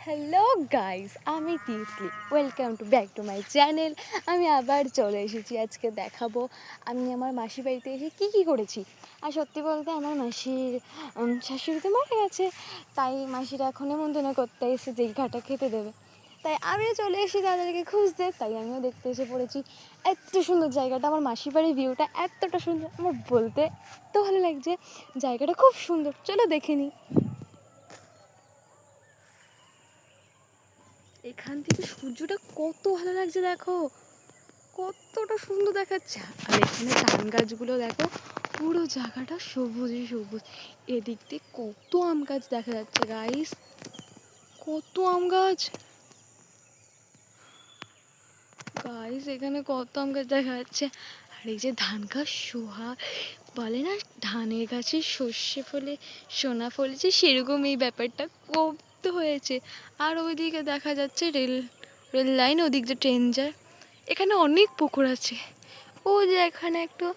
Hello guys, আমি Titli. Welcome back to my channel. আমি আবার চলে এসেছি। আজকে দেখাবো আমি আমার মাসির বাড়িতে এসে কী করেছি। আর সত্যি বলতে আমার মাসির শাশুড়ি তো মারা গেছে, তাই মাসিরা এখন নেমন্তন্ন করতে এসে যেই ঘাটা খেতে দেবে, তাই আমিও চলে এসেছি তাদেরকে খুঁজতে। তাই আমিও দেখতে এসে পড়েছি। এত সুন্দর জায়গাটা, আমার মাসির বাড়ির ভিউটা এতটা সুন্দর, আমার বলতে এত ভালো লাগছে। জায়গাটা খুব সুন্দর, চলো দেখে নিই। এখান থেকে সূর্যটা কত ভালো লাগছে, দেখো কতটা সুন্দর দেখাচ্ছে। আর এখানে ধান গাছগুলো দেখো, পুরো জায়গাটা সবুজই সবুজ। এদিক দিয়ে কত আম গাছ দেখা যাচ্ছে গাইস, কত আম গাছ গাইস, এখানে কত আম গাছ দেখা যাচ্ছে। আর এই যে ধান গাছ, সোহা বলে না ধানের গাছে সর্ষে ফলে সোনা ফলেছে, সেরকম এই ব্যাপারটা কত হয়েছে। আর ওইদিকে দেখা যাচ্ছে রেল লাইন, ওদিক যে ট্রেন যায়। এখানে অনেক পুকুর আছে, ও যে এখানে একটু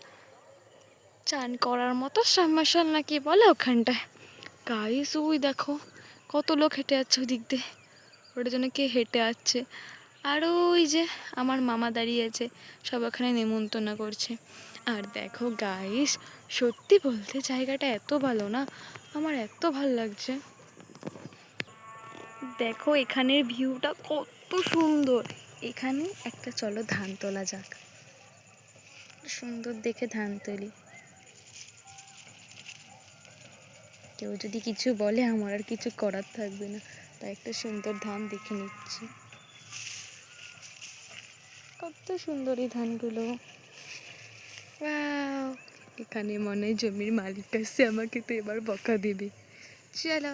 চান করার মতো সাবমার্শাল না কি বলে ওখানটায়। গাইস ওই দেখো কত লোক হেঁটে যাচ্ছে ওদিক দিয়ে, ওটার জন্য কে হেঁটে আসছে। আর ওই যে আমার মামা দাঁড়িয়ে আছে, সব ওখানে নেমন্তন্ন করছে। আর দেখো গাইস, সত্যি বলতে জায়গাটা এত ভালো না, আমার এত ভালো লাগছে। দেখো এখানের ভিউটা কত সুন্দর। এখানে একটা চলো ধান তোলা যাক, সুন্দর দেখে ধান তুলি। কেউ যদি কিছু বলে আমার আর কিছু করার থাকবে না, তাই একটা সুন্দর ধান দেখে নিচ্ছি। কত সুন্দর এই ধানগুলো। ওয়াও, এখানে মনে হয় জমির মালিক আসছে, আমাকে তো এবার বকা দিবে। চলো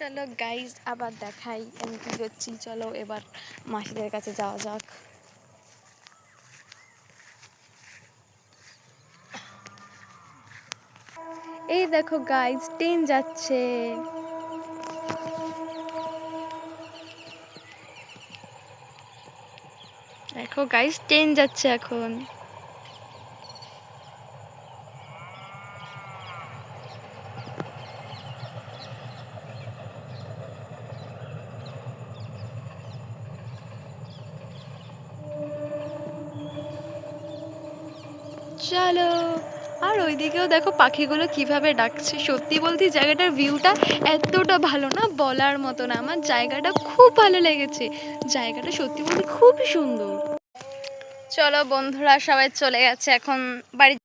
চলো গাইজ, আবার দেখাই আমি কী করছি। চলো এবার মাসিদের কাছে যাওয়া যাক। এই দেখো গাইজ, ট্রেন যাচ্ছে। দেখো গাইজ, ট্রেন যাচ্ছে এখন। চলো, আর ওইদিকেও দেখো পাখিগুলো কিভাবে ডাকছে। সত্যি বলতে জায়গাটার ভিউটা এতটা ভালো না, বলার মতো না। আমার জায়গাটা খুব ভালো লেগেছে, জায়গাটা সত্যি বলতে খুবই সুন্দর। চলো বন্ধুরা, সবাই চলে গেছে এখন বাড়ি।